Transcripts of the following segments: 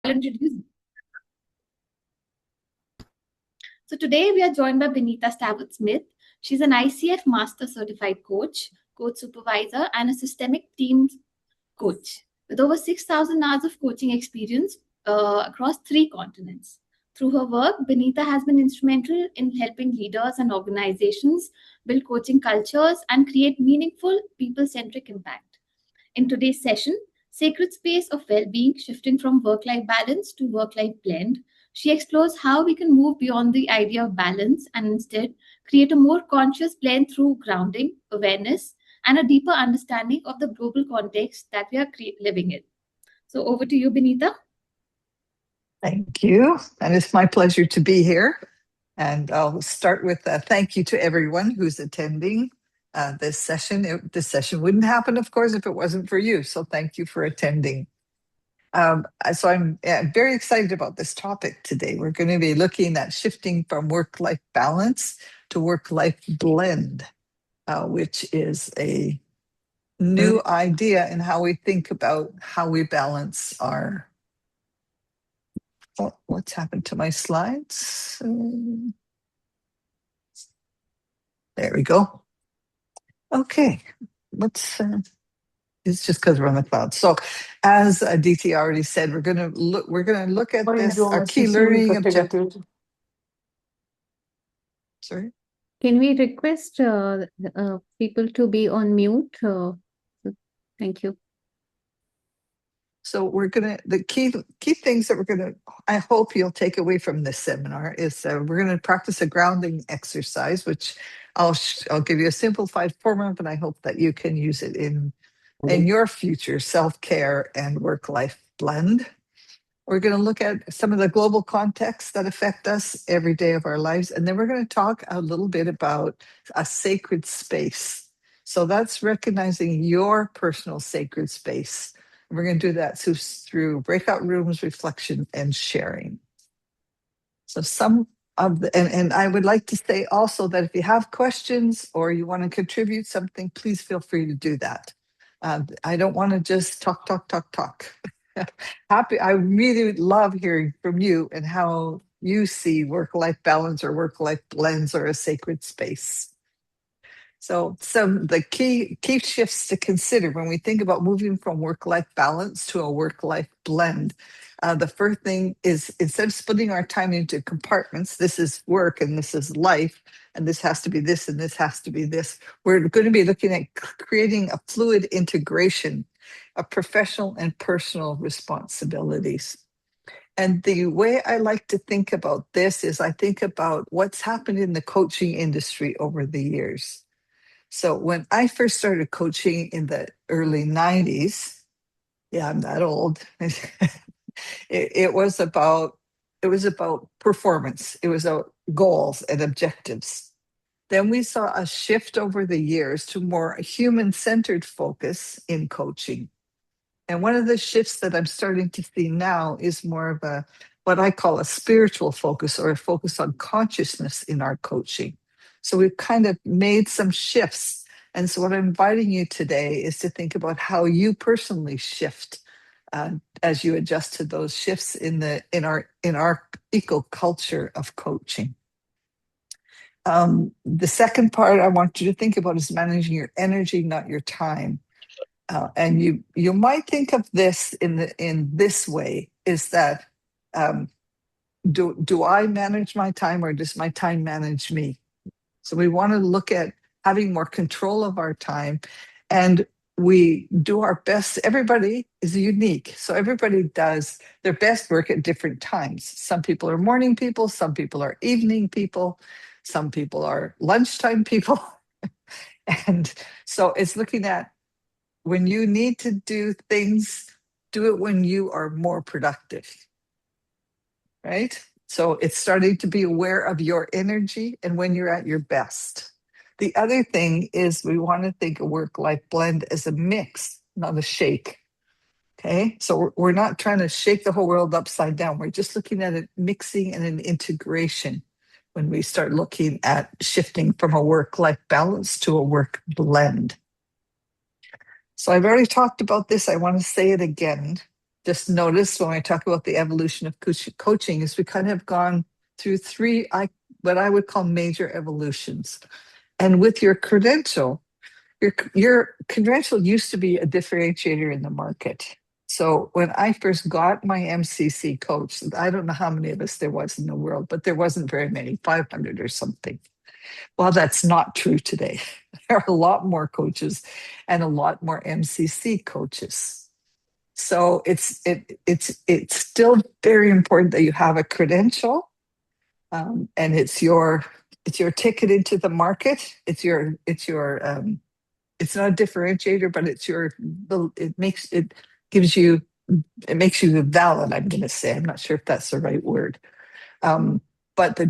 I'll introduce. So today we are joined by Benita Stafford Smith. She's an ICF Master Certified Coach, Coach Supervisor, and a systemic team coach with over 6,000 hours of coaching experience across 3 continents. Through her work, Benita has been instrumental in helping leaders and organizations build coaching cultures and create meaningful, people centric impact. In today's session, Sacred Space of Well-Being, shifting from work-life balance to work-life blend, she explores how we can move beyond the idea of balance and instead create a more conscious blend through grounding, awareness, and a deeper understanding of the global context that we are living in. So over to you, Benita. Thank you. And it's my pleasure to be here. And I'll start with a thank you to everyone who's attending this session. This session wouldn't happen, of course, if it wasn't for you. So thank you for attending. So I'm very excited about this topic today. We're going to be looking at shifting from work-life balance to work-life blend, which is a new idea in how we think about how we balance our... Oh, what's happened to my slides? There we go. Okay, let's... it's just because we're on the cloud. So, as Aditi already said, we're going to look at this, our key learning objective. Sorry? Can we request people to be on mute? Thank you. So the key things that I hope you'll take away from this seminar is we're going to practice a grounding exercise, which I'll give you a simplified format, but I hope that you can use it in your future self-care and work-life blend. We're going to look at some of the global contexts that affect us every day of our lives. And then we're going to talk a little bit about a sacred space. So that's recognizing your personal sacred space. And we're going to do that through breakout rooms, reflection, and sharing. So and I would like to say also that if you have questions or you want to contribute something, please feel free to do that. I don't want to just talk. I really love hearing from you and how you see work-life balance or work-life blends or a sacred space. So some the key shifts to consider when we think about moving from work-life balance to a work-life blend. The first thing is, instead of splitting our time into compartments, this is work and this is life, and this has to be this and this has to be this, we're going to be looking at creating a fluid integration of professional and personal responsibilities. And the way I like to think about this is I think about what's happened in the coaching industry over the years. So when I first started coaching in the early 90s, yeah, I'm that old. it was about performance. It was about goals and objectives. Then we saw a shift over the years to more human-centered focus in coaching. And one of the shifts that I'm starting to see now is more of what I call a spiritual focus, or a focus on consciousness in our coaching. So we've kind of made some shifts. And so what I'm inviting you today is to think about how you personally shift as you adjust to those shifts in our eco-culture of coaching. The second part I want you to think about is managing your energy, not your time. And you might think of this in this way: is that do I manage my time, or does my time manage me? So we want to look at having more control of our time, and we do our best. Everybody is unique, so everybody does their best work at different times. Some people are morning people, some people are evening people, some people are lunchtime people. And so it's looking at, when you need to do things, do it when you are more productive, right? So it's starting to be aware of your energy and when you're at your best. The other thing is we want to think of work-life blend as a mix, not a shake. Okay, so we're not trying to shake the whole world upside down. We're just looking at it mixing and an integration when we start looking at shifting from a work-life balance to a work blend. So I've already talked about this. I want to say it again. just notice when I talk about the evolution of coaching is we kind of have gone through three, what I would call major evolutions. And with your credential, your credential used to be a differentiator in the market. So when I first got my MCC coach, I don't know how many of us there was in the world, but there wasn't very many, 500 or something. Well, that's not true today. There are a lot more coaches and a lot more MCC coaches. So it's still very important that you have a credential, and it's your ticket into the market. It's not a differentiator, but it makes you valid. I'm going to say. I'm not sure if that's the right word. But the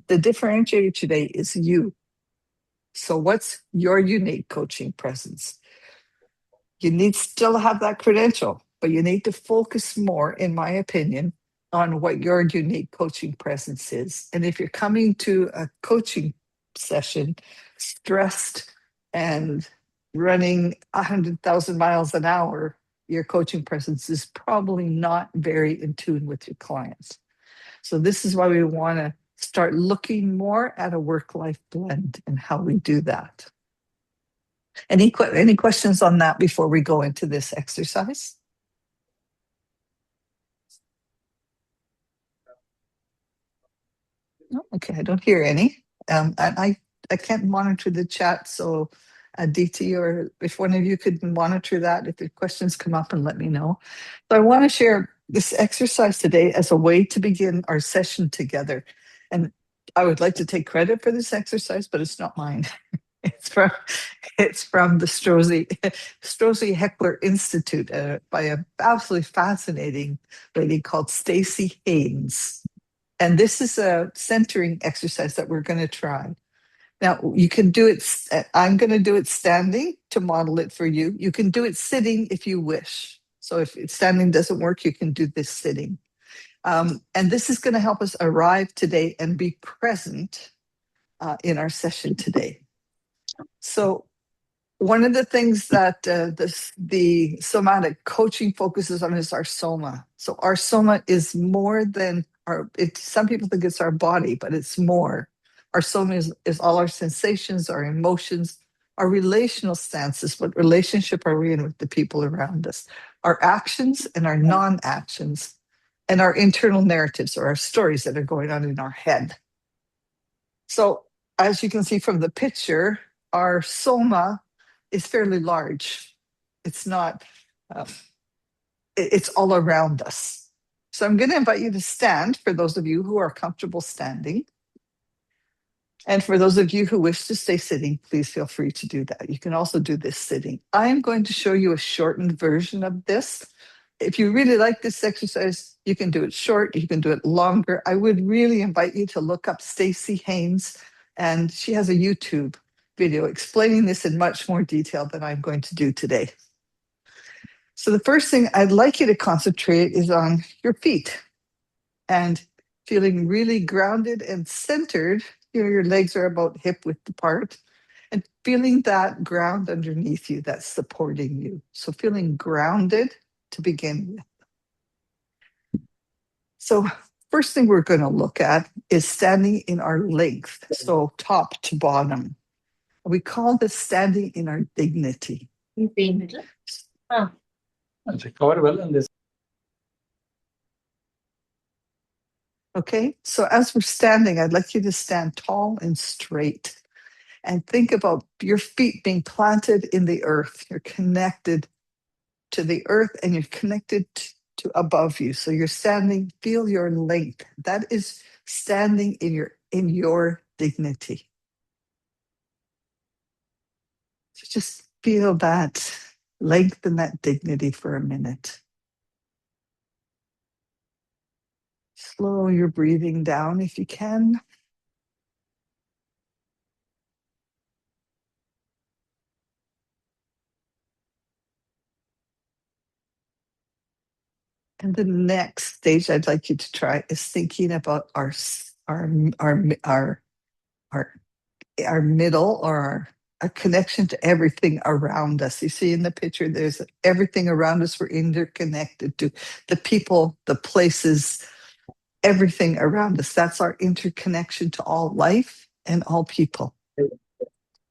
differentiator today is you. So what's your unique coaching presence? You need still to have that credential, but you need to focus more, in my opinion, on what your unique coaching presence is. And if you're coming to a coaching session stressed and running 100,000 miles an hour, your coaching presence is probably not very in tune with your clients. So this is why we want to start looking more at a work-life blend and how we do that. Any questions on that before we go into this exercise? No? Okay, I don't hear any. I can't monitor the chat, so DT, or if one of you could monitor that, if the questions come up, and let me know. So I want to share this exercise today as a way to begin our session together. And I would like to take credit for this exercise, but it's not mine. It's from the Strozzi Heckler Institute by an absolutely fascinating lady called Stacy Haynes. And this is a centering exercise that we're going to try. Now, you can do it. I'm going to do it standing to model it for you. You can do it sitting if you wish. So if standing doesn't work, you can do this sitting. And this is going to help us arrive today and be present in our session today. So one of the things that the somatic coaching focuses on is our soma. So our soma is more than some people think it's our body, but it's more. Our soma is all our sensations, our emotions, our relational stances. What relationship are we in with the people around us? Our actions and our non-actions, and our internal narratives, or our stories that are going on in our head. So as you can see from the picture, our soma is fairly large. It's not, it's all around us. So I'm going to invite you to stand for those of you who are comfortable standing. And for those of you who wish to stay sitting, please feel free to do that. You can also do this sitting. I am going to show you a shortened version of this. If you really like this exercise, you can do it short, you can do it longer. I would really invite you to look up Stacy Haynes, and she has a YouTube video explaining this in much more detail than I'm going to do today. So the first thing I'd like you to concentrate is on your feet and feeling really grounded and centered. Your legs are about hip width apart, and feeling that ground underneath you that's supporting you. So feeling grounded to begin with. So first thing we're going to look at is standing in our length, so top to bottom. We call this standing in our dignity. Okay, so as we're standing, I'd like you to stand tall and straight and think about your feet being planted in the earth. You're connected to the earth and you're connected to above you. So you're standing, feel your length. That is standing in your dignity. So just feel that length and that dignity for a minute. Slow your breathing down if you can. And the next stage I'd like you to try is thinking about our middle, or a connection to everything around us. You see in the picture, there's everything around us. We're interconnected to the people, the places, everything around us. That's our interconnection to all life and all people.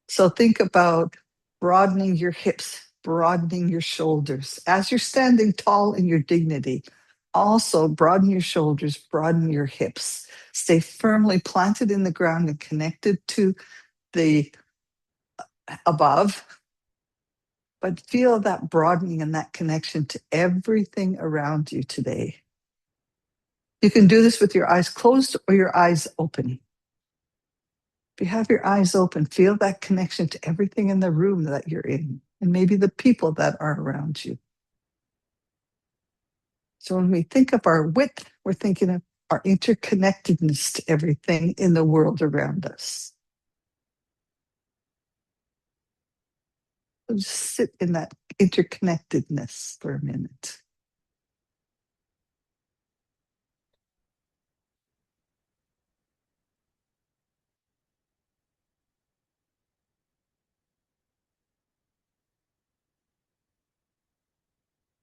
So think about broadening your hips, broadening your shoulders. As you're standing tall in your dignity, also broaden your shoulders, broaden your hips. Stay firmly planted in the ground and connected to the above, but feel that broadening and that connection to everything around you today. You can do this with your eyes closed or your eyes open. If you have your eyes open, feel that connection to everything in the room that you're in, and maybe the people that are around you. So when we think of our width, we're thinking of our interconnectedness to everything in the world around us. So just sit in that interconnectedness for a minute.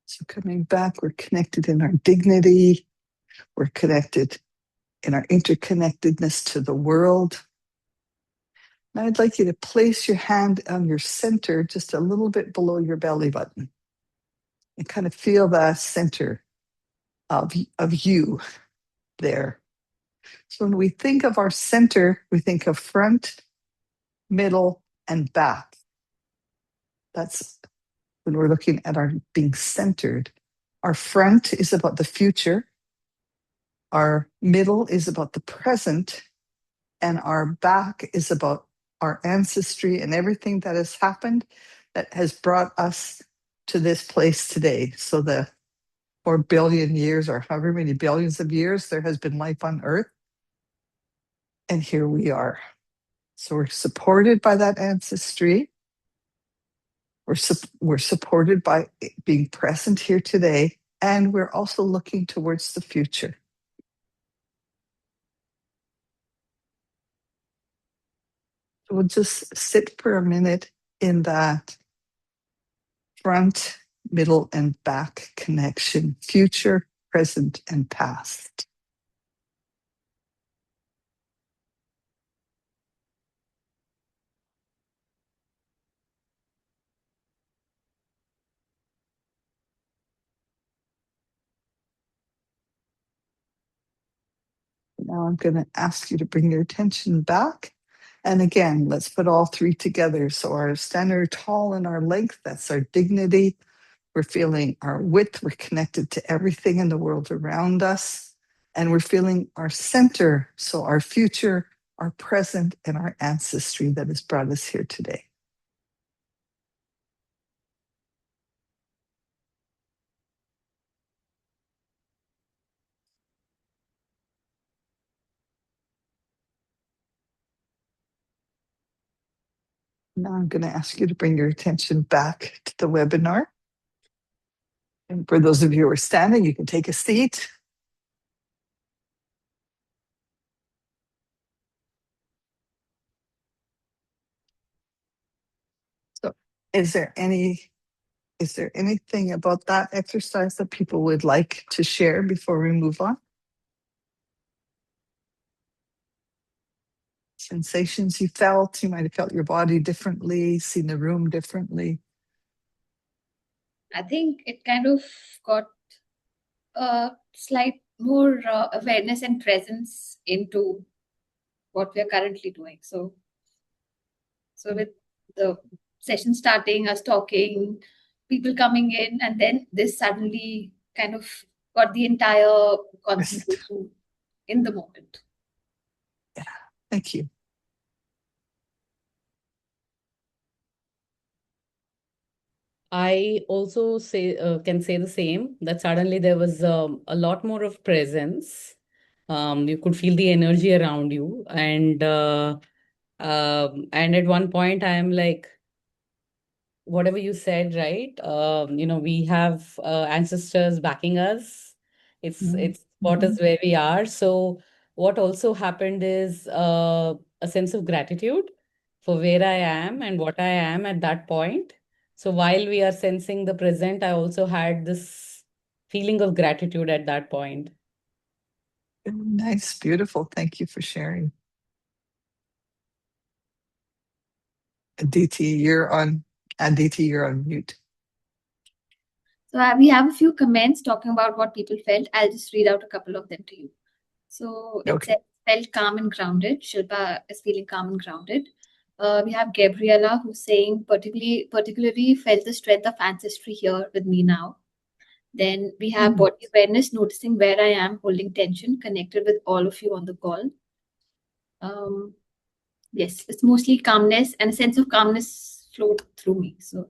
So coming back, we're connected in our dignity. We're connected in our interconnectedness to the world. And I'd like you to place your hand on your center, just a little bit below your belly button, and kind of feel the center of you there. So when we think of our center, we think of front, middle, and back. That's when we're looking at our being centered. Our front is about the future. Our middle is about the present. And our back is about our ancestry and everything that has happened that has brought us to this place today. So the 4 billion years or however many billions of years there has been life on Earth. And here we are. So we're supported by that ancestry. We're supported by being present here today. And we're also looking towards the future. So we'll just sit for a minute in that front, middle, and back connection, future, present, and past. Now I'm going to ask you to bring your attention back. And again, let's put all three together. So our standard tall in our length, that's our dignity. We're feeling our width. We're connected to everything in the world around us. And we're feeling our center. So our future, our present, and our ancestry that has brought us here today. Now I'm going to ask you to bring your attention back to the webinar. And for those of you who are standing, you can take a seat. So is there anything about that exercise that people would like to share before we move on? Sensations you felt, you might have felt your body differently, seen the room differently. I think it kind of got a slight more awareness and presence into what we are currently doing. So with the session starting, us talking, people coming in, and then this suddenly kind of got the entire concentration in the moment. Yeah, thank you. I also can say the same, that suddenly there was a lot more of presence. You could feel the energy around you, and at one point I am like, whatever you said, right? We have ancestors backing us. It's what is where we are. So what also happened is a sense of gratitude. for where I am and what I am at that point. So while we are sensing the present, I also had this feeling of gratitude at that point. Nice, beautiful. Thank you for sharing. Aditi, you're on. Aditi, you're on mute. So we have a few comments talking about what people felt. I'll just read out a couple of them to you. So it Okay. says, felt calm and grounded. Shilpa is feeling calm and grounded. We have Gabriella who's saying particularly felt the strength of ancestry here with me now. Then we have body awareness, noticing where I am, holding tension, connected with all of you on the call. Yes, it's mostly calmness, and a sense of calmness flowed through me. So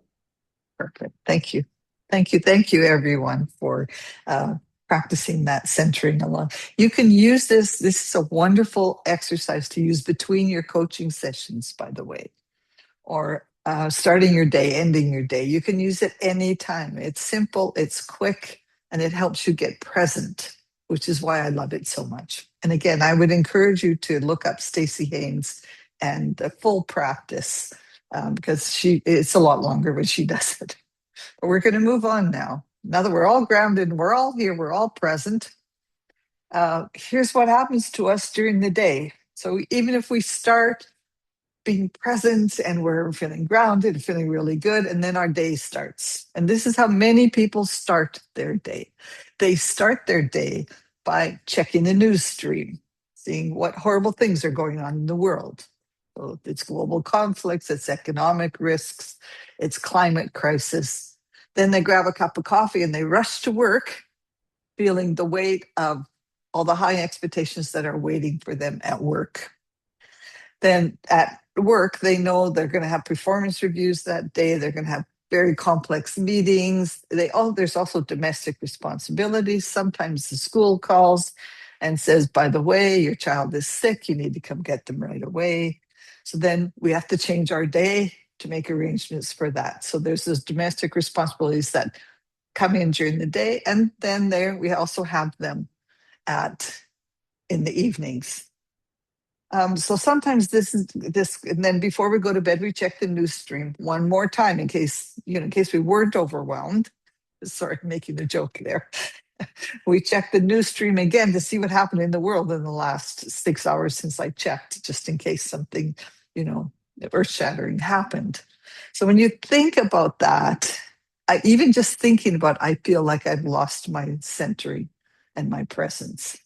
Perfect. Thank you. Thank you, everyone, for practicing that centering along. You can use this. This is a wonderful exercise to use between your coaching sessions, by the way, or starting your day, ending your day. You can use it anytime. It's simple, it's quick, and it helps you get present, which is why I love it so much. And again, I would encourage you to look up Stacey Haynes and the full practice because it's a lot longer when she does it. But we're going to move on now. Now that we're all grounded, we're all here, we're all present. Here's what happens to us during the day. So even if we start being present and we're feeling grounded, feeling really good, and then our day starts. And this is how many people start their day. They start their day by checking the news stream, seeing what horrible things are going on in the world. So it's global conflicts, it's economic risks, it's climate crisis. Then they grab a cup of coffee and they rush to work, feeling the weight of all the high expectations that are waiting for them at work. Then at work, they know they're going to have performance reviews that day. They're going to have very complex meetings. There's also domestic responsibilities. Sometimes the school calls and says, by the way, your child is sick. You need to come get them right away. So then we have to change our day to make arrangements for that. So there's those domestic responsibilities that come in during the day. And then we also have them in the evenings. So sometimes this, and then before we go to bed, we check the news stream one more time in case we weren't overwhelmed. Sorry, making a joke there. We check the news stream again to see what happened in the world in the last 6 hours since I checked, just in case something, earth-shattering happened. So when you think about that, even just thinking about, I feel like I've lost my centering and my presence.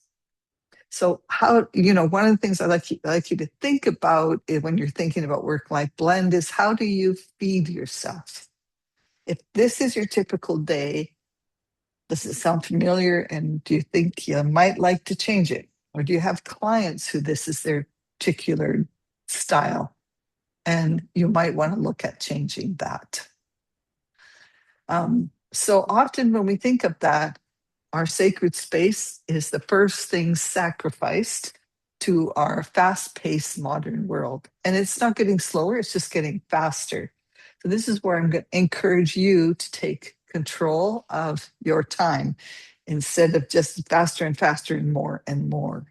So one of the things I like you to think about when you're thinking about work-life blend is, how do you feed yourself? If this is your typical day, does it sound familiar? And do you think you might like to change it? Or do you have clients who this is their particular style? And you might want to look at changing that. So often when we think of that, our sacred space is the first thing sacrificed to our fast-paced modern world. And it's not getting slower, it's just getting faster. So this is where I'm going to encourage you to take control of your time instead of just faster and faster and more and more.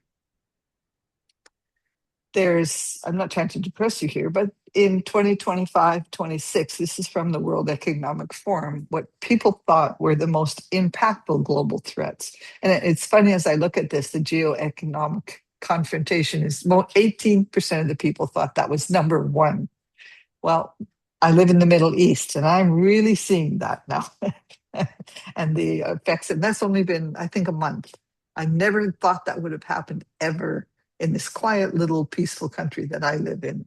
I'm not trying to depress you here, but in 2025-26, this is from the World Economic Forum, what people thought were the most impactful global threats. And it's funny, as I look at this, the geoeconomic confrontation is 18% of the people thought that was number one. Well, I live in the Middle East and I'm really seeing that now. And the effects, and that's only been, I think, a month. I never thought that would have happened ever in this quiet little peaceful country that I live in.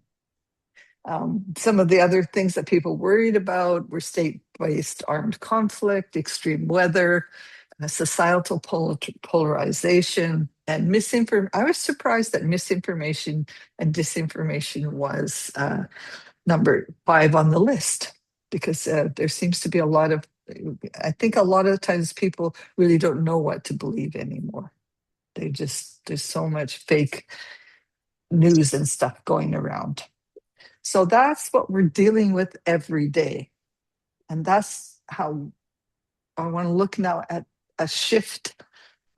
Some of the other things that people worried about were state-based armed conflict, extreme weather, societal polarization, and misinformation. I was surprised that misinformation and disinformation was number 5 on the list, because there seems to be I think a lot of times people really don't know what to believe anymore. There's so much fake news and stuff going around. So that's what we're dealing with every day. And that's how I want to look now at a shift,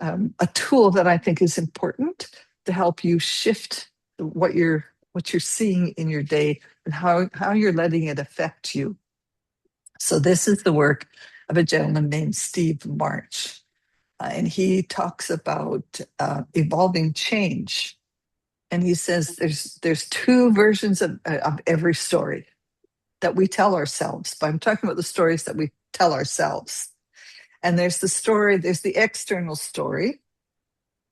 a tool that I think is important to help you shift what you're what you're seeing in your day, and how you're letting it affect you. So this is the work of a gentleman named Steve March. And he talks about evolving change. And he says there's two versions of every story that we tell ourselves. But I'm talking about the stories that we tell ourselves. And there's the external story,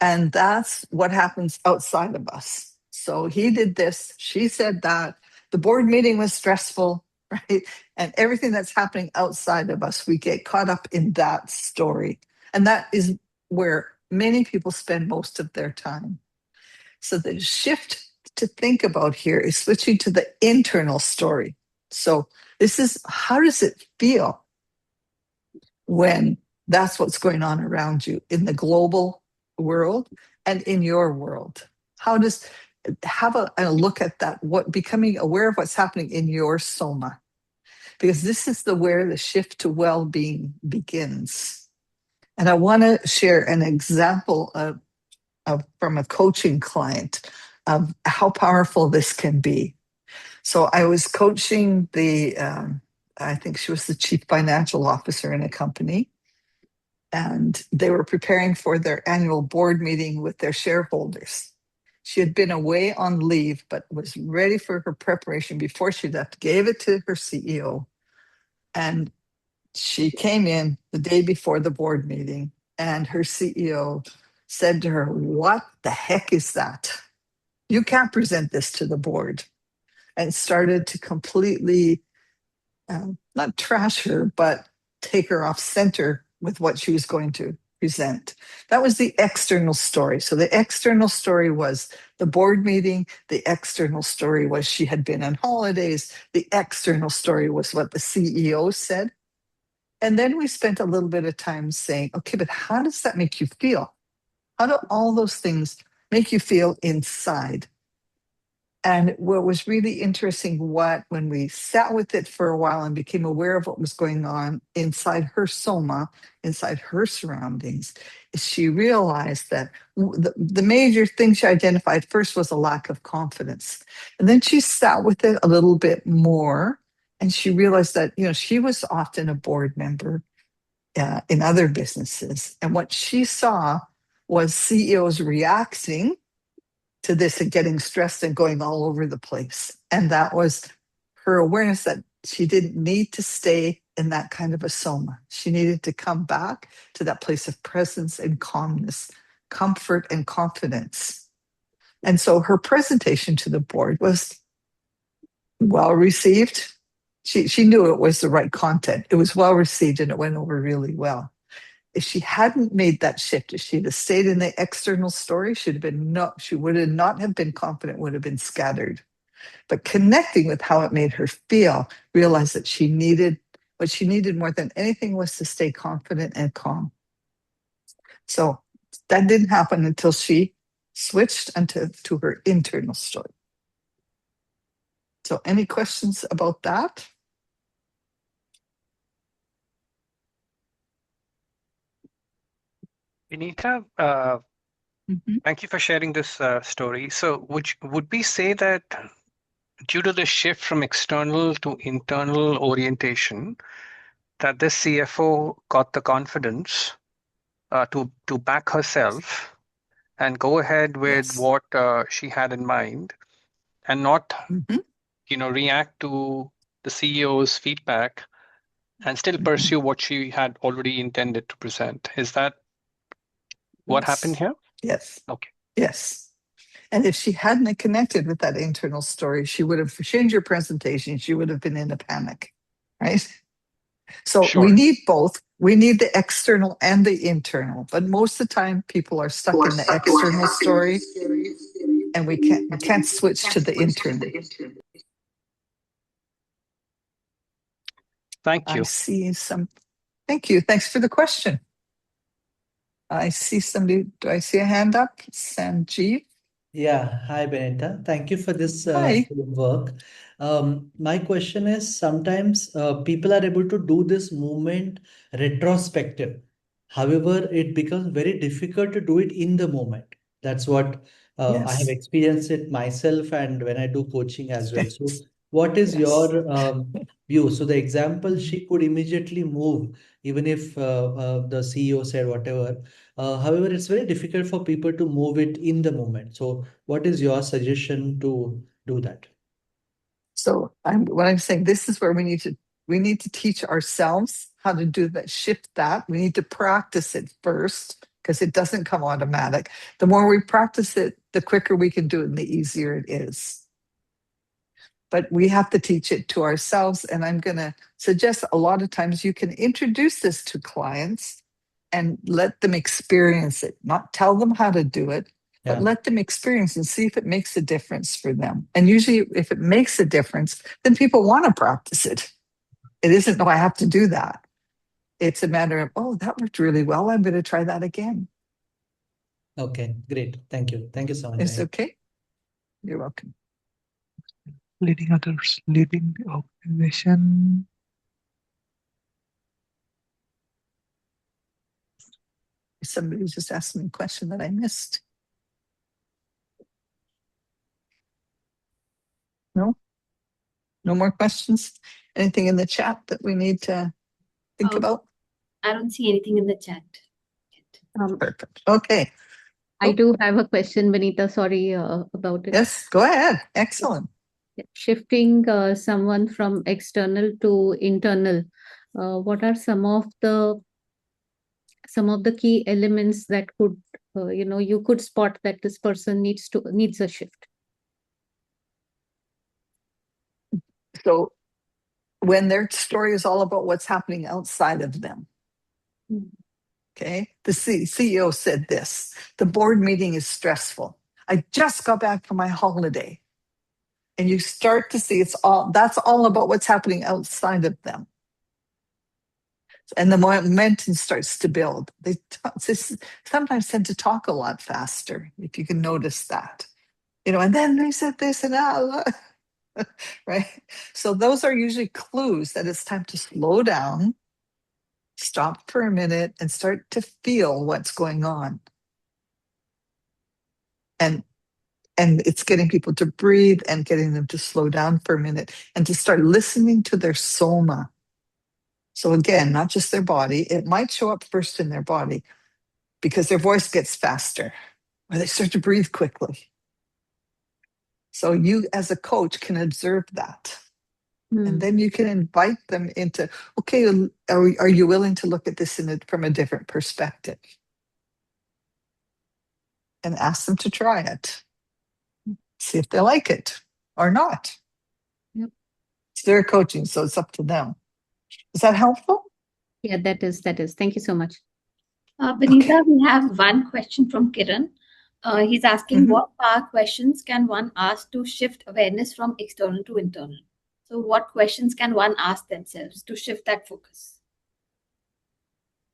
and that's what happens outside of us. So he did this, she said that, the board meeting was stressful, right? And everything that's happening outside of us, we get caught up in that story. And that is where many people spend most of their time. So the shift to think about here is switching to the internal story. So this is, how does it feel when that's what's going on around you in the global world and in your world? How does, have a look at that, what, becoming aware of what's happening in your soma, because this is where the shift to well-being begins. And I want to share an example from a coaching client of how powerful this can be. So I was coaching I think she was the chief financial officer in a company, and they were preparing for their annual board meeting with their shareholders. She had been away on leave, but was ready for her preparation before she left, gave it to her CEO. And she came in the day before the board meeting, and her CEO said to her, "What the heck is that? You can't present this to the board." And started to completely, not trash her, but take her off center with what she was going to present. That was the external story. So the external story was the board meeting. The external story was she had been on holidays. The external story was what the CEO said. And then we spent a little bit of time saying, okay, but how does that make you feel? How do all those things make you feel inside? And what was really interesting, when we sat with it for a while and became aware of what was going on inside her soma, inside her surroundings, is she realized that the major thing she identified first was a lack of confidence. And then she sat with it a little bit more, and she realized that, she was often a board member in other businesses. And what she saw was CEOs reacting to this and getting stressed and going all over the place. And that was her awareness that she didn't need to stay in that kind of a soma. She needed to come back to that place of presence and calmness, comfort and confidence. And so her presentation to the board was well received. She knew it was the right content. It was well received and it went over really well. If she hadn't made that shift, if she'd have stayed in the external story, she would have not have been confident, would have been scattered. But connecting with how it made her feel, realized that what she needed more than anything was to stay confident and calm. So that didn't happen until she switched to her internal story. So any questions about that? Benita, thank you for sharing this story. So would we say that due to the shift from external to internal orientation, that this CFO got the confidence to back herself and go ahead with Yes. what she had in mind, and not react to the CEO's feedback and still pursue what she had already intended to present? Is that what happened here? Yes. Okay. Yes. And if she hadn't connected with that internal story, she would have changed her presentation. She would have been in a panic, right? So Sure. we need both. We need the external and the internal. But most of the time, people are stuck in the external story, and we can't switch to the internal. Thank you. I see some. Thank you. Thanks for the question. I see somebody. Do I see a hand up? Sanjeev? Yeah, hi Benita. Thank you for this Hi. work. My question is, sometimes people are able to do this movement retrospective. However, it becomes very difficult to do it in the moment. That's what I have Yes. experienced it myself and when I do coaching as well. So, what is Yes. your view? So, the example, she could immediately move, even if the CEO said whatever. However, it's very difficult for people to move it in the moment. So, what is your suggestion to do that? So what I'm saying, this is where we need to teach ourselves how to do that, shift that. We need to practice it first because it doesn't come automatic. The more we practice it, the quicker we can do it and the easier it is. But we have to teach it to ourselves. And I'm going to suggest a lot of times you can introduce this to clients and let them experience it, not tell them how to do it, but Yeah. let them experience and see if it makes a difference for them. And usually, if it makes a difference, then people want to practice it. It isn't, oh, I have to do that. It's a matter of, oh, that worked really well. I'm going to try that again. Okay, great. Thank you. Thank you so much. It's okay. You're welcome. Leading others, leading the organization. Somebody was just asking me a question that I missed. No? No more questions? Anything in the chat that we need to think about? I don't see anything in the chat yet. Perfect. Okay. I do have a question, Benita. Sorry about it. Yes, go ahead. Excellent. Shifting someone from external to internal, what are some of the key elements that could you could spot that this person needs a shift? So when their story is all about what's happening outside of them, okay? The CEO said this, the board meeting is stressful. I just got back from my holiday. And you start to see that's all about what's happening outside of them. And the momentum starts to build. They sometimes tend to talk a lot faster, if you can notice that. And then they said this and that, right? So those are usually clues that it's time to slow down, stop for a minute, and start to feel what's going on. And it's getting people to breathe and getting them to slow down for a minute and to start listening to their soma. So again, not just their body. It might show up first in their body because their voice gets faster or they start to breathe quickly. So you as a coach can observe that. And then you can invite them into, okay, are you willing to look at this from a different perspective? And ask them to try it. See if they like it or not. Yep. It's their coaching, so it's up to them. Is that helpful? Yeah, that is. Thank you so much. Benita, we have one question from Kiran. He's asking, what power questions can one ask to shift awareness from external to internal? So what questions can one ask themselves to shift that focus?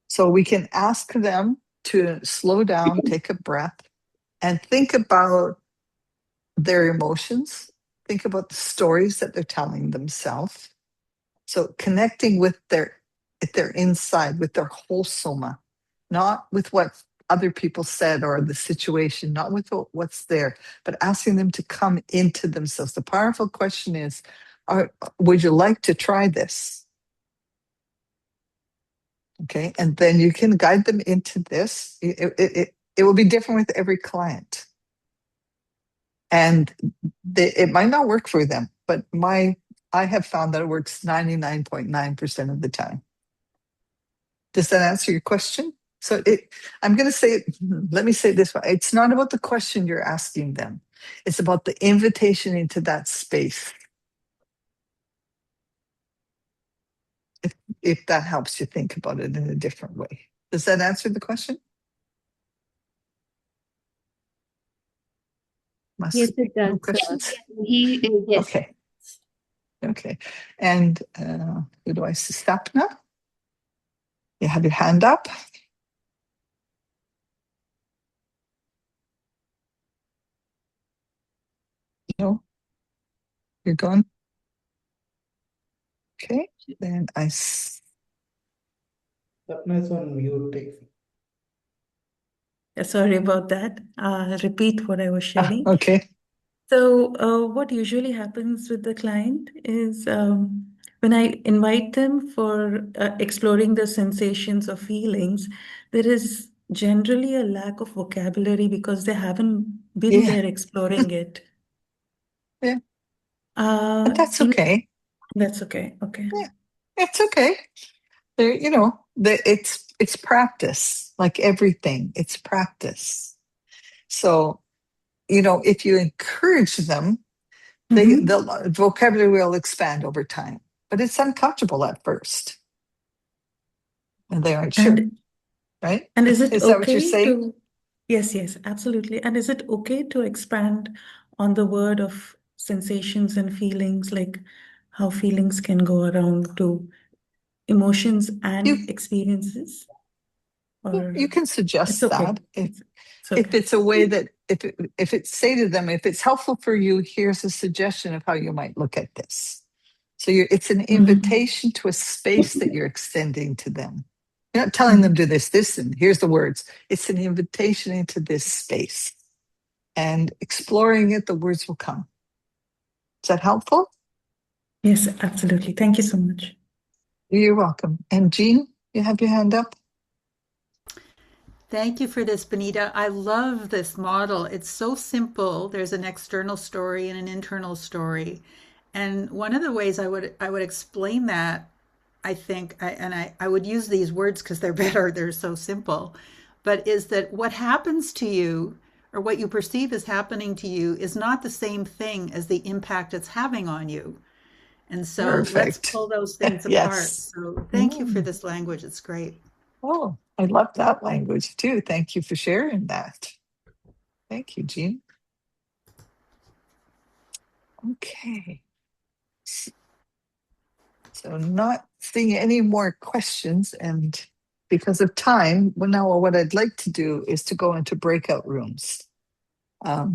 So we can ask them to slow down, take a breath, and think about their emotions. Think about the stories that they're telling themselves. So connecting with their inside, with their whole soma, not with what other people said or the situation, not with what's there, but asking them to come into themselves. The powerful question is, would you like to try this? Okay, and then you can guide them into this. It will be different with every client. And it might not work for them, but I have found that it works 99.9% of the time. Does that answer your question? So I'm going to say, let me say it this way. It's not about the question you're asking them. It's about the invitation into that space. If that helps you think about it in a different way. Does that answer the question? Yes, it does. No questions? Yes. Okay. And who do I see? Sapna? You have your hand up. No? You're gone? Okay. Then Sapna is on mute. Sorry about that. I'll repeat what I was sharing. Okay. So, what usually happens with the client is when I invite them for exploring the sensations or feelings, there is generally a lack of vocabulary because they haven't been Yeah. there exploring it. Yeah. Uh, But that's in okay. That's okay. Okay. Yeah. It's okay. There, it's practice, like everything. It's practice. So, if you encourage them, Mm-hmm. the vocabulary will expand over time. But it's uncomfortable at first, and they aren't sure, And right? and is it Is that what you're okay saying? to, yes, yes, absolutely. And is it okay to expand on the word of sensations and feelings, like how feelings can go around to emotions You and experiences? Or you can it's suggest okay. that It's if okay. it's a way that if it's say to them, if it's helpful for you, here's a suggestion of how you might look at this. So it's an Mm-hmm. invitation to a space that you're extending to them. You're not telling them do this, and here's the words. It's an invitation into this space. And exploring it, the words will come. Is that helpful? Yes, absolutely. Thank you so much. You're welcome. And Jean, you have your hand up? Thank you for this, Benita. I love this model. It's so simple. There's an external story and an internal story. And one of the ways I would explain that, I think, I would use these words because they're better, they're so simple, but is that what happens to you or what you perceive is happening to you is not the same thing as the impact it's having on you. And so let's Perfect. pull those things apart. Yes. So thank you for this language. It's great. Oh, I love that language too. Thank you for sharing that. Thank you, Jean. Okay. So not seeing any more questions, and because of time, well, now what I'd like to do is to go into breakout rooms.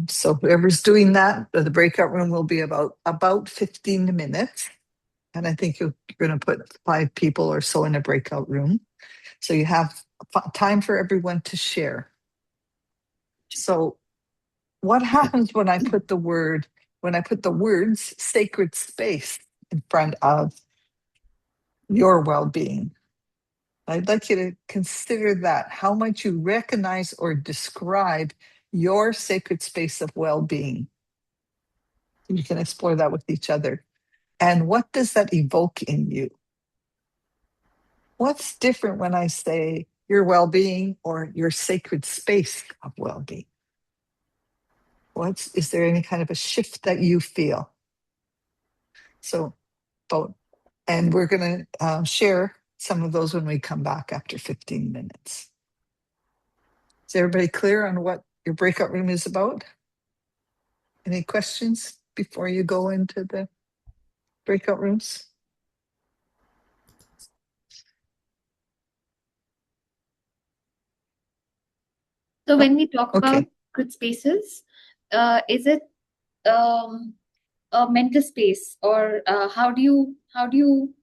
So whoever's doing that, the breakout room will be about 15 minutes. And I think you're going to put 5 people or so in a breakout room. So you have time for everyone to share. So what happens when I put the words sacred space in front of your well-being? I'd like you to consider that. How might you recognize or describe your sacred space of well-being? You can explore that with each other. And what does that evoke in you? What's different when I say your well-being or your sacred space of well-being? Is there any kind of a shift that you feel? So both. And we're going to share some of those when we come back after 15 minutes. Is everybody clear on what your breakout room is about? Any questions before you go into the breakout rooms? So when we talk about Okay. good spaces, is it a mental space, or how do you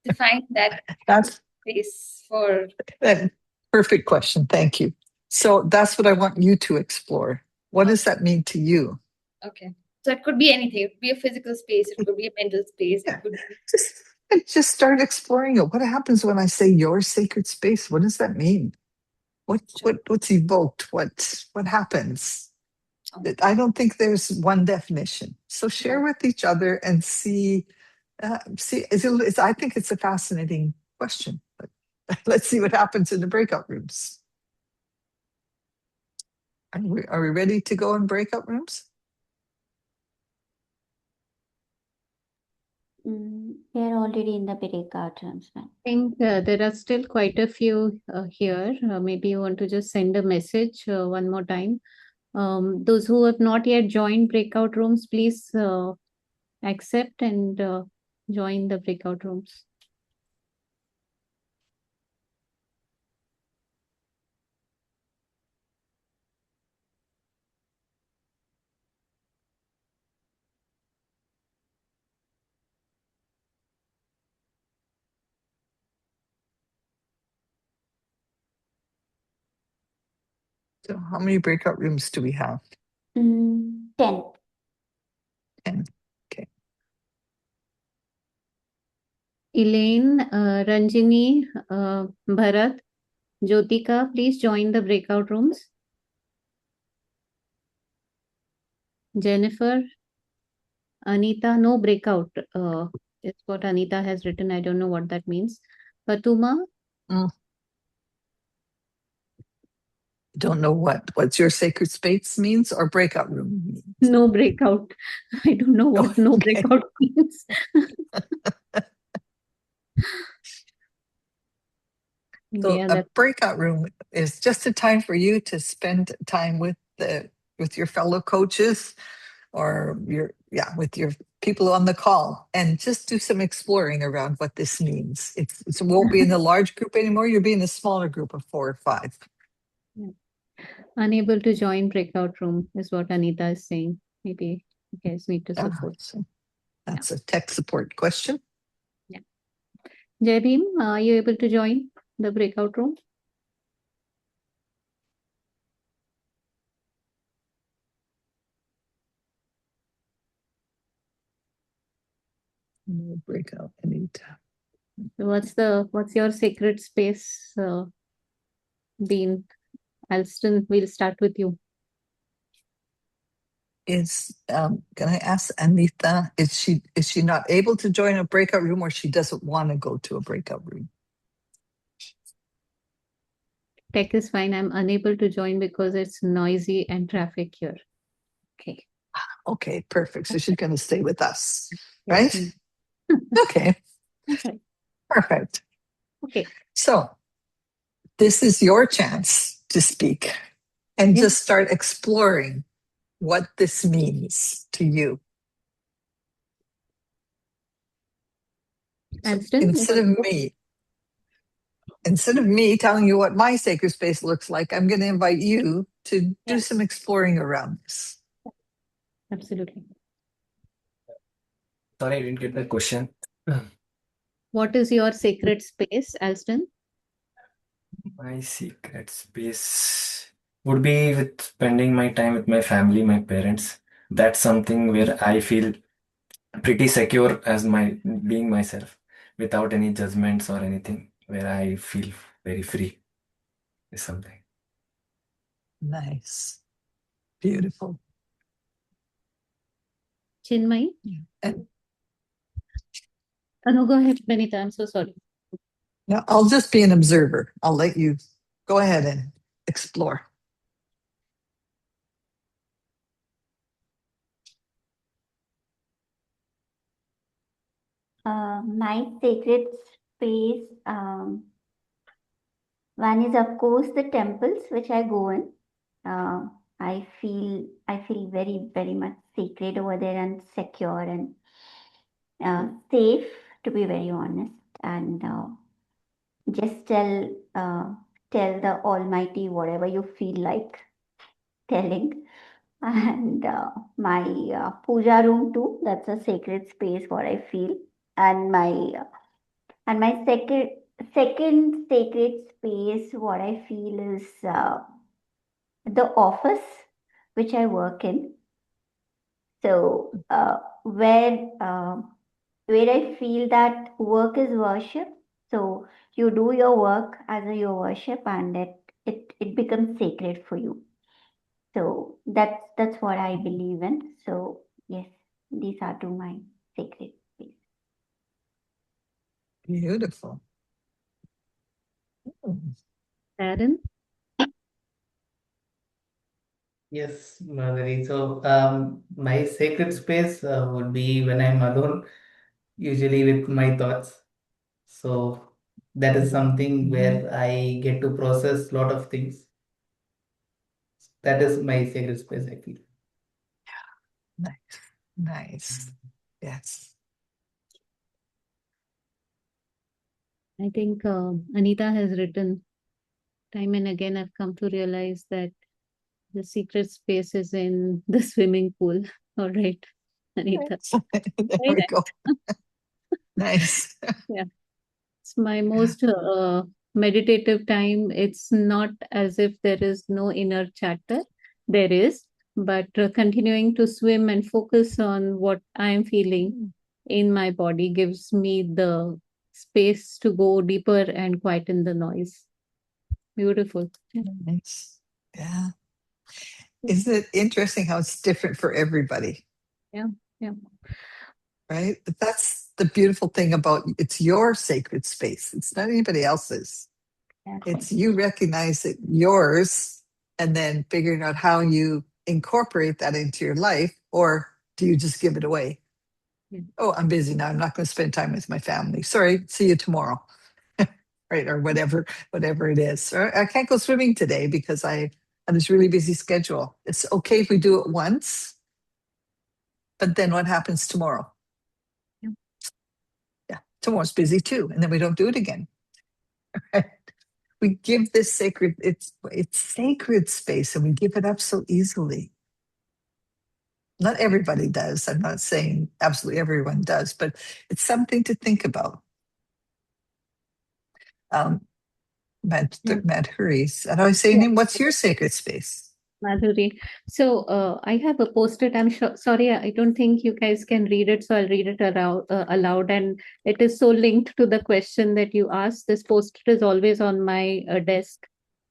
define that That's space for? a perfect question. Thank you. So that's what I want you to explore. What does that mean to you? Okay, so it could be anything. It could be a physical space. It could be a mental space. It Yeah. could be. Just start exploring it. What happens when I say your sacred space? What does that mean? What's evoked? What happens? I don't think there's one definition. So share with each other and see. I think it's a fascinating question. But let's see what happens in the breakout rooms. Are we ready to go in breakout rooms? We're already in the breakout rooms, ma'am. I think there are still quite a few here. Maybe you want to just send a message one more time. Those who have not yet joined breakout rooms, please accept and join the breakout rooms. So how many breakout rooms do we have? 10. 10. Okay. Elaine, Ranjini, Bharat, Jyotika, please join the breakout rooms. Jennifer, Anita, no breakout. It's what Anita has written. I don't know what that means. Fatuma, Don't know what's your sacred space means or breakout room means. no breakout. I don't know what no Okay. breakout means. So Yeah, a that's breakout room is just a time for you to spend time with your fellow coaches or with your people on the call and just do some exploring around what this means. It won't be in a large group anymore. You'll be in a smaller group of 4 or 5. unable to join breakout room is what Anita is saying. Maybe you guys need to support. So that's a tech support question. Yeah. Jai Bhim, are you able to join the breakout room? No breakout anytime. What's your sacred space, Dean? Alston, we'll start with you. Can I ask Anita, is she not able to join a breakout room or she doesn't want to go to a breakout room? Tech is fine. I'm unable to join because it's noisy and traffic here. Okay. Okay, perfect. So she's going to stay with us, Yes. right? Okay, Okay. perfect. Okay. So this is your chance to speak and Yes. just start exploring what this means to you. So Alston, instead of me telling you what my sacred space looks like, I'm going to invite you to do some exploring around this. absolutely. Sorry, I didn't get the question. What is your sacred space, Alston? My secret space would be with spending my time with my family, my parents. That's something where I feel pretty secure as my being myself without any judgments or anything, where I feel very free is something. Nice. Beautiful. Chinmay? And No, go ahead, Benita. I'm so sorry. now I'll just be an observer. I'll let you go ahead and explore. My sacred space, one is of course the temples which I go in. I feel very, very much sacred over there and secure and safe, to be very honest. And just tell the Almighty whatever you feel like telling. And my puja room too. That's a sacred space. What I feel, and my second sacred space. What I feel is the office which I work in. So where I feel that work is worship. So you do your work as a your worship, and it becomes sacred for you. So that's what I believe in. So yes, these are two my sacred space. Beautiful. Aaron? Yes, Madhuri. So, my sacred space would be when I'm alone, usually with my thoughts. So, that is something where I get to process a lot of things. That is my sacred space, I feel. Nice. Yes. I think Anita has written time and again, I've come to realize that the secret space is in the swimming pool. All right, Anita. There Very we go. nice. Nice. Yeah. It's my most meditative time. It's not as if there is no inner chatter. There is, but continuing to swim and focus on what I am feeling in my body gives me the space to go deeper and quieten the noise. Beautiful. Nice. Yeah. Isn't it interesting how it's different for everybody? Yeah. Yeah. Right? But that's the beautiful thing about it's your sacred space. It's not anybody else's. It's you recognize it yours and then figuring out how you incorporate that into your life, or do you just give it away? Yeah. Oh, I'm busy now. I'm not going to spend time with my family. Sorry, see you tomorrow. Right, or whatever it is. Or I can't go swimming today because I have this really busy schedule. It's okay if we do it once, but then what happens tomorrow? Yeah, tomorrow's busy too, and then we don't do it again. We give this sacred, it's sacred space, and we give it up so easily. Not everybody does. I'm not saying absolutely everyone does, but it's something to think about. Madhuri, how do I say your name? What's your sacred space? Madhuri. So I have a post-it. I'm sure. Sorry, I don't think you guys can read it, so I'll read it aloud. And it is so linked to the question that you asked. This post-it is always on my desk.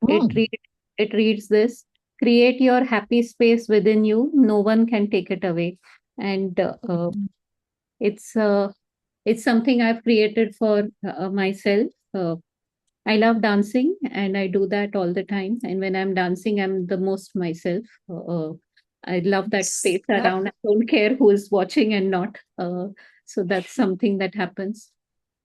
It reads this: create your happy space within you. No one can take it away. And it's something I've created for myself. I love dancing and I do that all the time. And when I'm dancing, I'm the most myself. I love that space around. I don't care who is watching and not. So that's something that happens.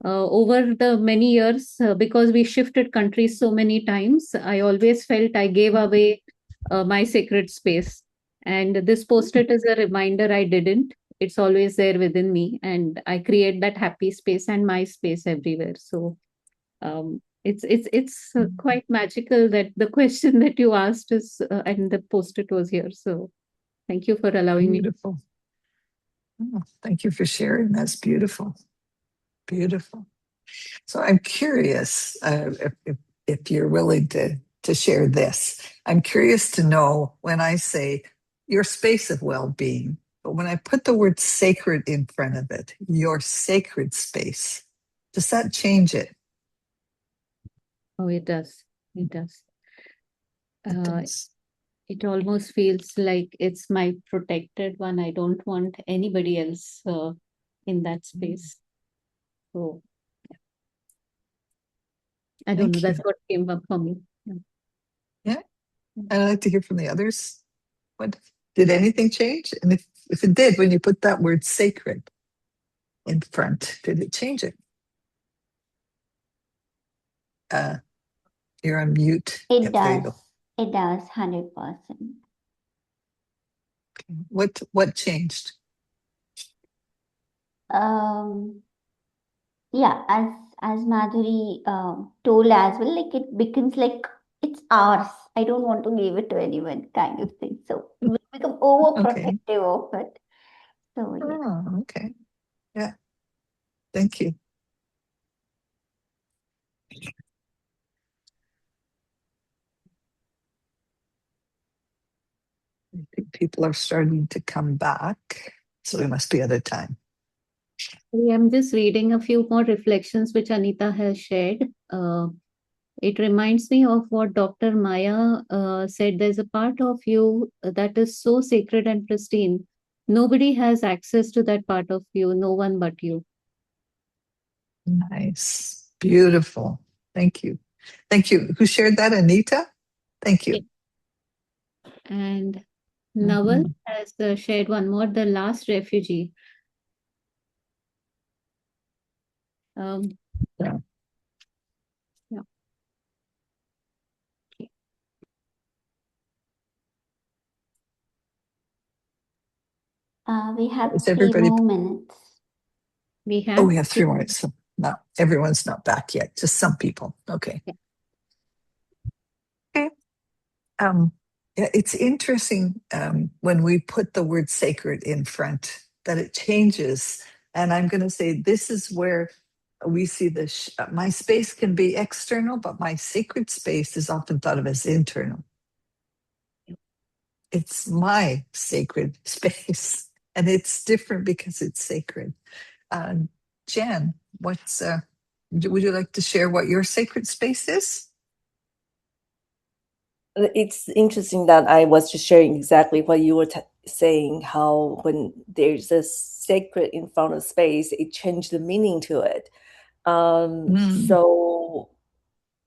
Over the many years, because we shifted countries so many times, I always felt I gave away my sacred space. And this post-it is a reminder I didn't. It's always there within me. And I create that happy space and my space everywhere. So it's quite magical that the question that you asked is and the post-it was here. So thank you for allowing me. Beautiful. Oh, thank you for sharing. That's beautiful. Beautiful. So I'm curious if you're willing to share this. I'm curious to know when I say your space of well-being, but when I put the word sacred in front of it, your sacred space, does that change it? Oh, it does. It does. It does. It almost feels like it's my protected one. I don't want anybody else in that space. So yeah. I don't know. That's what came up for me. Yeah. I'd like to hear from the others. What did anything change? And if it did, when you put that word sacred in front, did it change it? You're on mute. It Yep, there you does. go. It does, 100%. What changed? Yeah, as Madhuri told as well, like it becomes like it's ours. I don't want to give it to anyone, kind of thing. So we become overprotective of it. So yeah. Oh, okay. Yeah. Thank you. I think people are starting to come back, so it must be other time. I'm just reading a few more reflections which Anita has shared. It reminds me of what Dr. Maya said. There's a part of you that is so sacred and pristine. Nobody has access to that part of you, no one but you. Nice. Beautiful. Thank you. Thank you. Who shared that, Anita? Thank you. And Naval has shared one more, the last refugee. Yeah. Yeah. Okay. We have Is 3 more minutes. We have. Oh, we have 3 more minutes. So not everyone's not back yet. Just some people. Okay. Yeah. Okay. Yeah, it's interesting when we put the word sacred in front that it changes. And I'm going to say this is where we see my space can be external, but my sacred space is often thought of as internal. It's my sacred space, and it's different because it's sacred. Jan, would you like to share what your sacred space is? It's interesting that I was just sharing exactly what you were saying, how when there's a sacred in front of space, it changed the meaning to it. So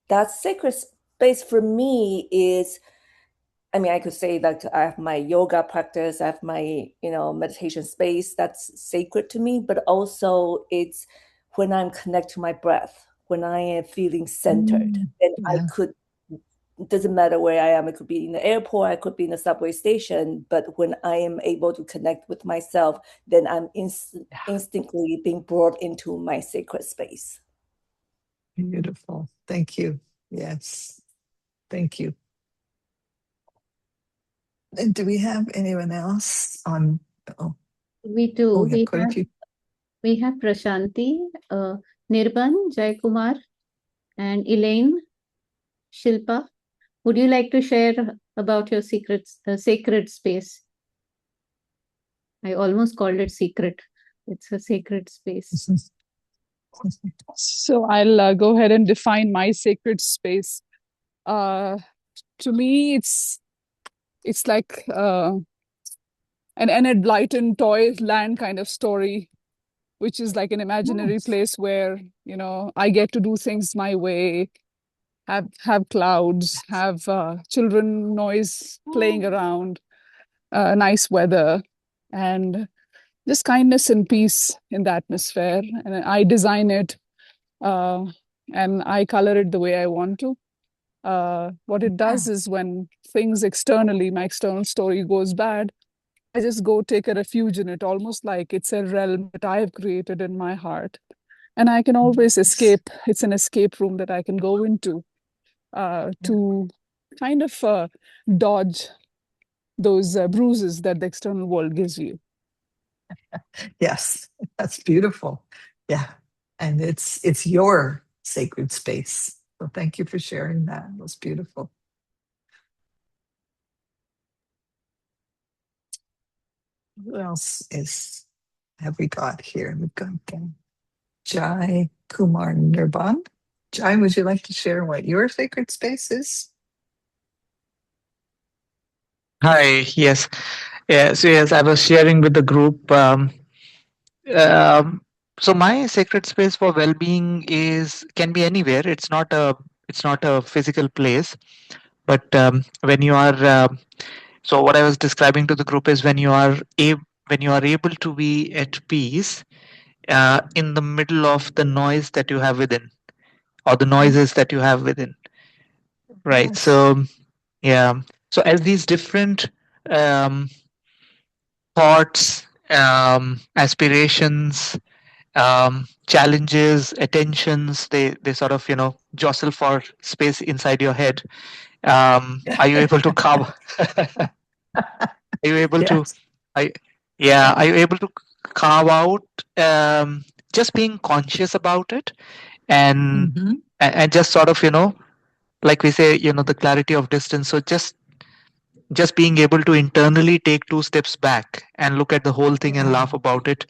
that sacred space for me is, I mean, I could say that I have my yoga practice, I have my, meditation space that's sacred to me, but also it's when I'm connected to my breath, when I am feeling centered, then I could, it doesn't matter where I am. It could be in the airport, I could be in a subway station, but when I am able to connect with myself, then I'm instantly being brought into my sacred space. Beautiful. Thank you. Yes. Thank you. And do we have anyone else on? We do. Yeah, we have Prashanti, Nirban, Jaykumar, and Elaine, Shilpa. Would you like to share about your sacred space? I almost called it secret. It's a sacred space. So I'll go ahead and define my sacred space. To me, it's like an enlightened toy land kind of story, which is like an imaginary place where I get to do things my way, have clouds, have children noise playing around, nice weather, and just kindness and peace in the atmosphere. And I design it and I color it the way I want to. What it does is when things externally, my external story goes bad, I just go take a refuge in it, almost like it's a realm that I have created in my heart. And I can always escape. It's an escape room that I can go into to kind of dodge those bruises that the external world gives you. Yes, that's beautiful. Yeah. And it's your sacred space. So thank you for sharing that. It was beautiful. Who else have we got here? We've got Jai Kumar Nirban. Jai, would you like to share what your sacred space is? Hi, yes. So yes, I was sharing with the group. So my sacred space for well-being can be anywhere. It's not a physical place, but when you are so what I was describing to the group is when you are able to be at peace in the middle of the noise that you have within, or the noises that you have within, right? Yes. So yeah, so as these different um, thoughts, aspirations, challenges, attentions, they sort of jostle for space inside your head. Are you able to carve? Are you able to? I Yeah. Are you able to carve out just being conscious about it, and just sort of like we say, the clarity of distance. So just being able to internally take two steps back and look at the whole thing and laugh about it,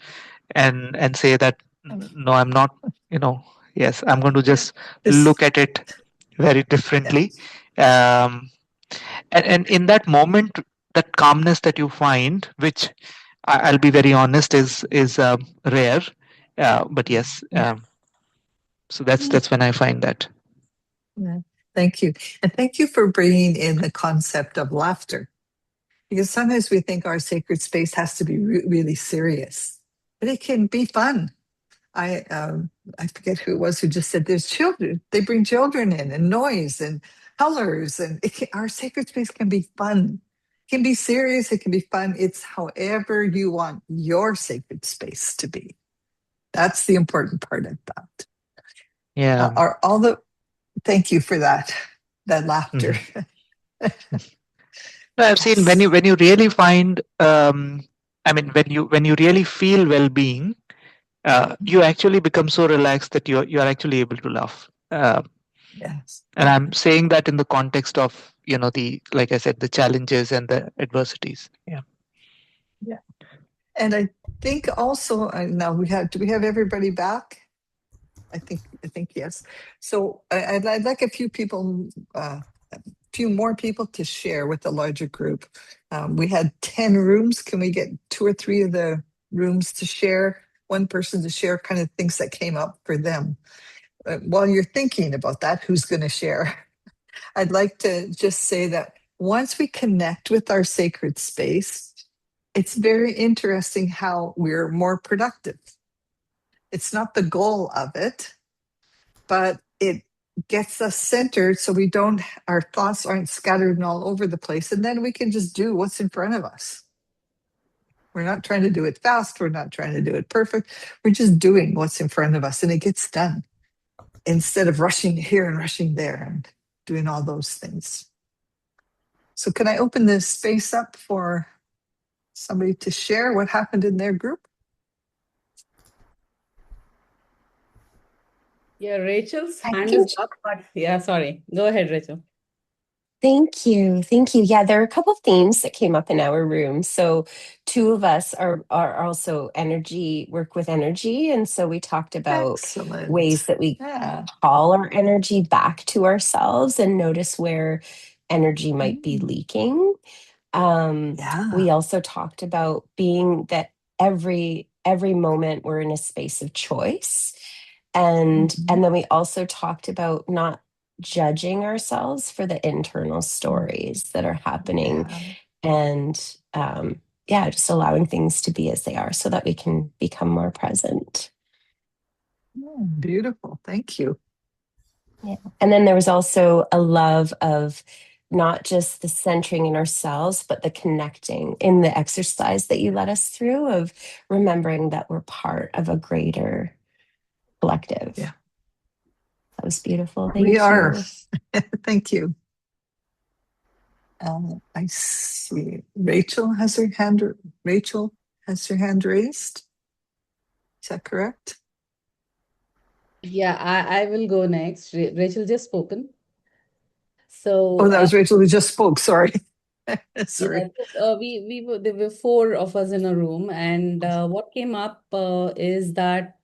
and say that no, I'm not, yes, I'm going to just look at it very differently. um and in that moment, that calmness that you find, which I'll be very honest, is rare, but yes, so that's when I find that. Yeah. Thank you. And thank you for bringing in the concept of laughter, because sometimes we think our sacred space has to be really serious, but it can be fun. I forget who it was who just said there's children. They bring children in, and noise and colors, and our sacred space can be fun. It can be serious. It can be fun. It's however you want your sacred space to be. That's the important part of that. Yeah. Thank you for that laughter. I've seen when you really find, I mean, when you really feel well-being, you actually become so relaxed that you are actually able to laugh. Yes. And I'm saying that in the context of, the, like I said, the challenges and the adversities. Yeah. Yeah. And I think also now do we have everybody back? I think yes. So I'd like a few people, a few more people to share with the larger group. We had 10 rooms. Can we get 2 or 3 of the rooms to share? One person to share kind of things that came up for them. While you're thinking about that, who's going to share? I'd like to just say that once we connect with our sacred space, it's very interesting how we're more productive. It's not the goal of it, but it gets us centered so our thoughts aren't scattered and all over the place. And then we can just do what's in front of us. We're not trying to do it fast. We're not trying to do it perfect. We're just doing what's in front of us and it gets done instead of rushing here and rushing there and doing all those things. So can I open this space up for somebody to share what happened in their group? Yeah, Rachel's hand is up, but yeah, sorry. Go ahead, Rachel. Thank you. Thank you. Yeah, there are a couple of themes that came up in our room. So two of us are also work with energy. And so we talked about Excellent. ways that we call our energy back to ourselves and notice where energy might be leaking. We also talked about being that every moment we're in a space of choice. And then we also talked about not judging ourselves for the internal stories that are happening and just allowing things to be as they are so that we can become more present. Beautiful. Thank you. Yeah. And then there was also a love of not just the centering in ourselves, but the connecting in the exercise that you led us through of remembering that we're part of a greater collective. Yeah. That was beautiful. Thank you. We are. Thank you. I see Rachel has her hand raised. Is that correct? Yeah, I will go next. Rachel just spoken. So that was Rachel who just spoke. Sorry. Sorry. Yeah, there were 4 of us in a room, and what came up is that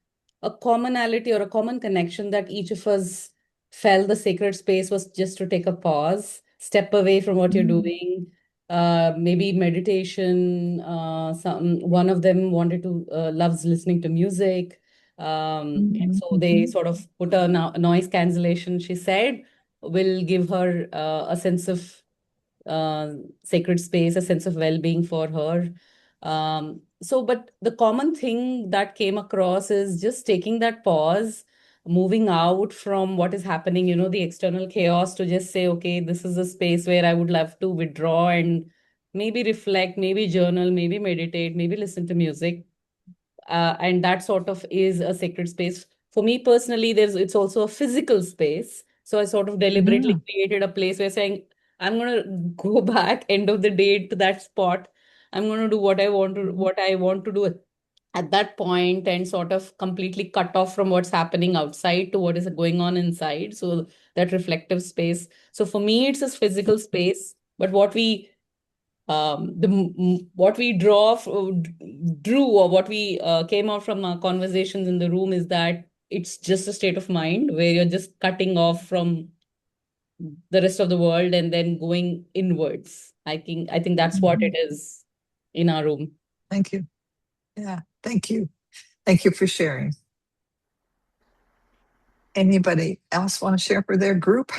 a commonality or a common connection that each of us felt the sacred space was just to take a pause, step away from what you're doing, maybe meditation. One of them wanted to loves listening to music, and so they sort of put a noise cancellation. She said will give her a sense of sacred space, a sense of well-being for her. But the common thing that came across is just taking that pause, moving out from what is happening, the external chaos, to just say, okay, this is a space where I would love to withdraw and maybe reflect, maybe journal, maybe meditate, maybe listen to music. And that sort of is a sacred space. For me personally, it's also a physical space. So I sort of deliberately created a place where saying, I'm gonna go back end of the day to that spot. I'm gonna do what I want to do at that point and sort of completely cut off from what's happening outside to what is going on inside. So that reflective space. So for me, it's a physical space, but what we drew or what we came out from our conversations in the room is that it's just a state of mind where you're just cutting off from the rest of the world and then going inwards. I think that's what it is in our room. Thank you. Yeah, thank you. Thank you for sharing. Anybody else want to share for their group?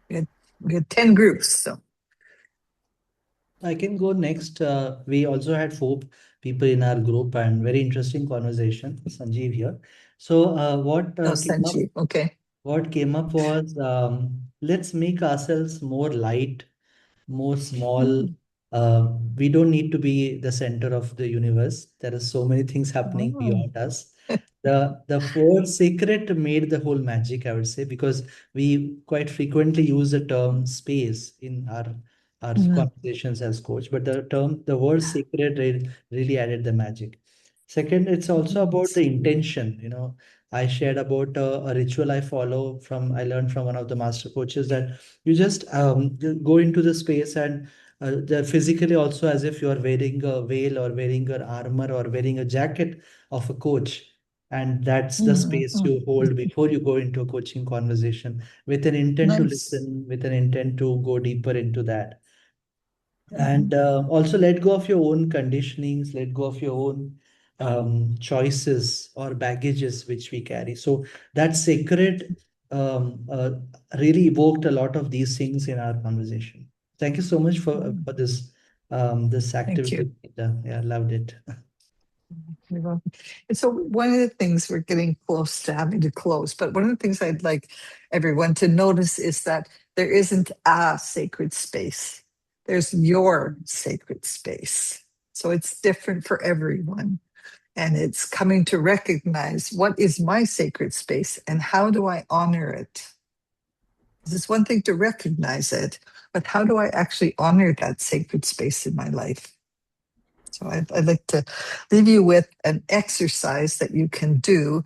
We had 10 groups, so. I can go next. We also had 4 people in our group and very interesting conversation. Sanjeev here. So Sanjeev, okay. What came up was let's make ourselves more light, more small. We don't need to be the center of the universe. There are so many things happening beyond us. The 4 secret made the whole magic, I would say, because we quite frequently use the term space in our conversations as coach, but the word secret really added the magic. Second, it's also about the intention. I shared about a ritual I follow I learned from one of the master coaches, that you just you go into the space and physically also, as if you are wearing a veil or wearing an armor or wearing a jacket of a coach. And that's the space you hold before you go into a coaching conversation, with an intent to listen, with an intent to go deeper into that. And also let go of your own conditionings, let go of your own choices or baggages which we carry. So that sacred really evoked a lot of these things in our conversation. Thank you so much for this activity. Yeah, loved it. And so one of the things, we're getting close to having to close, but one of the things I'd like everyone to notice is that there isn't a sacred space. There's your sacred space. So it's different for everyone. And it's coming to recognize, what is my sacred space and how do I honor it? It's one thing to recognize it, but how do I actually honor that sacred space in my life? So I'd like to leave you with an exercise that you can do,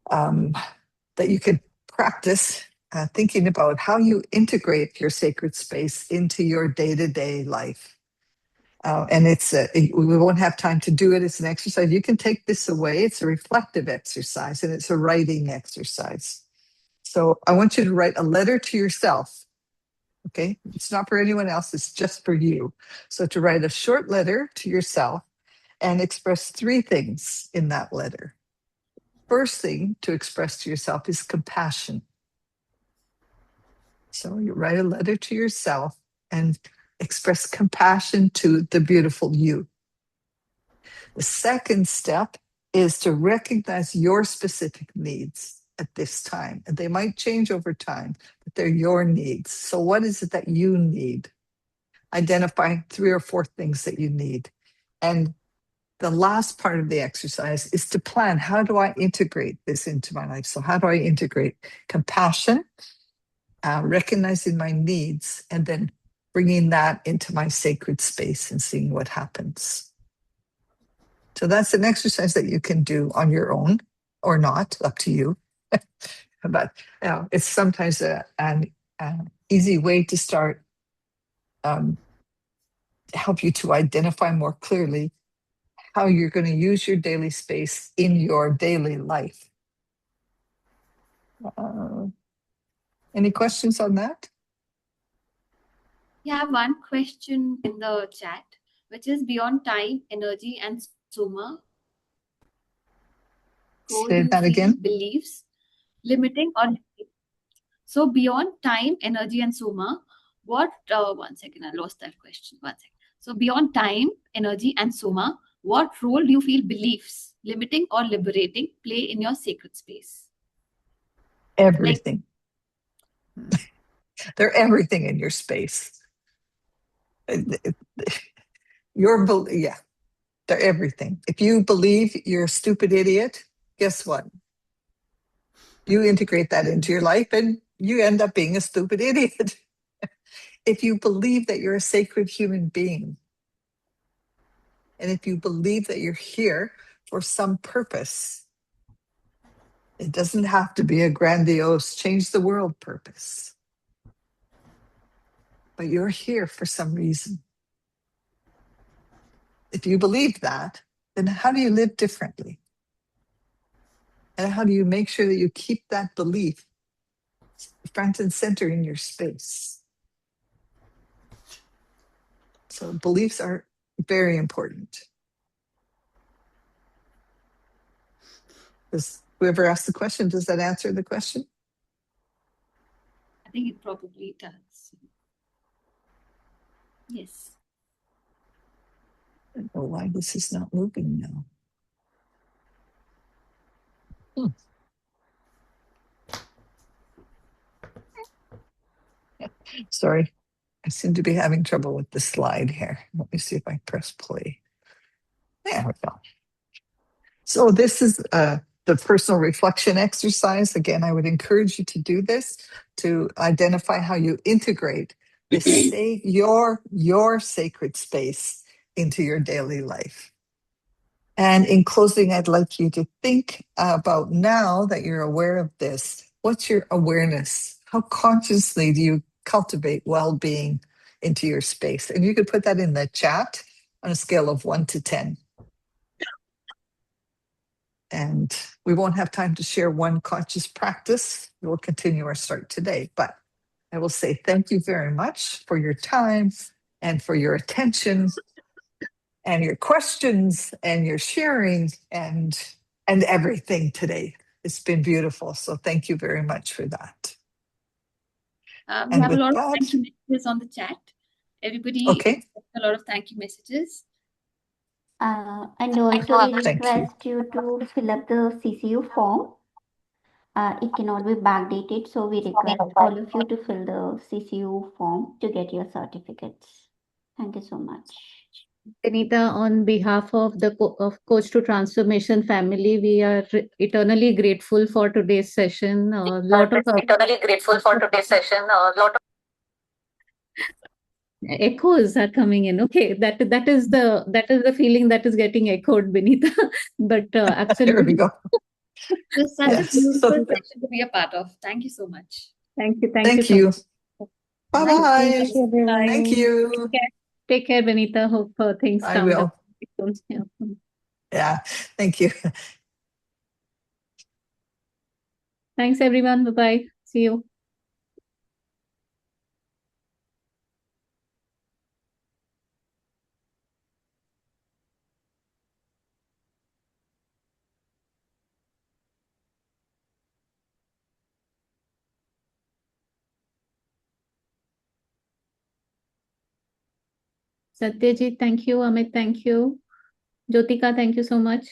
that you can practice, thinking about how you integrate your sacred space into your day-to-day life. And we won't have time to do it. It's an exercise. You can take this away. It's a reflective exercise, and it's a writing exercise. So I want you to write a letter to yourself. Okay, it's not for anyone else, it's just for you. So to write a short letter to yourself and express 3 things in that letter. First thing to express to yourself is compassion. So you write a letter to yourself and express compassion to the beautiful you. The second step is to recognize your specific needs at this time. And they might change over time, but they're your needs. So what is it that you need? Identify 3 or 4 things that you need. And the last part of the exercise is to plan, how do I integrate this into my life? So how do I integrate compassion, recognizing my needs, and then bringing that into my sacred space and seeing what happens? So that's an exercise that you can do on your own or not, up to you. But it's sometimes an easy way to start, to help you to identify more clearly how you're going to use your daily space in your daily life. Any questions on that? Yeah, I have one question in the chat, which is, beyond time, energy, and soma, Say that again. Beliefs, limiting or so beyond time, energy, and soma, what? 1 second, I lost that question. 1 second. So beyond time, energy, and soma, what role do you feel beliefs, limiting or liberating, play in your sacred space? Everything. They're everything in your space. Yeah, they're everything. If you believe you're a stupid idiot, guess what? You integrate that into your life and you end up being a stupid idiot. If you believe that you're a sacred human being, and if you believe that you're here for some purpose, it doesn't have to be a grandiose, change the world purpose. But you're here for some reason. If you believe that, then how do you live differently? And how do you make sure that you keep that belief front and center in your space? So beliefs are very important. Does whoever asked the question, does that answer the question? I think it probably does. Yes. I don't know why this is not moving now. Sorry, I seem to be having trouble with the slide here. Let me see if I press play. There we go. So this is the personal reflection exercise. Again, I would encourage you to do this, to identify how you integrate this, your sacred space into your daily life. And in closing, I'd like you to think about, now that you're aware of this, what's your awareness? How consciously do you cultivate well-being into your space? And you could put that in the chat on a scale of 1 to 10. And we won't have time to share one conscious practice. We'll continue our start today. But I will say thank you very much for your time and for your attention and your questions and your sharing and everything today. It's been beautiful. So thank you very much for that. We And have a with lot of that, thank you messages on the chat. Everybody, okay. a lot of thank you messages. And also we request you to fill up the CCU form. It cannot be backdated, so we request all of you to fill the CCU form to get your certificates. Thank you so much. Benita, on behalf of the Coach to Transformation family, we are eternally grateful for today's session. Eternally grateful for today's session. A lot of echoes are coming in. Okay, that is the feeling that is getting echoed, Benita. But there absolutely, we go. It's such Yes. a beautiful session to be a part of. Thank you so much. Thank you Thank so you. much. Bye-bye. Thank you, everyone. Thank you. Take care, Benita. Hope things I calm down will. soon. Yeah. Yeah. Thank you. Thanks, everyone. Bye-bye. See you. Satyajit, thank you. Amit, thank you. Jyotika, thank you so much.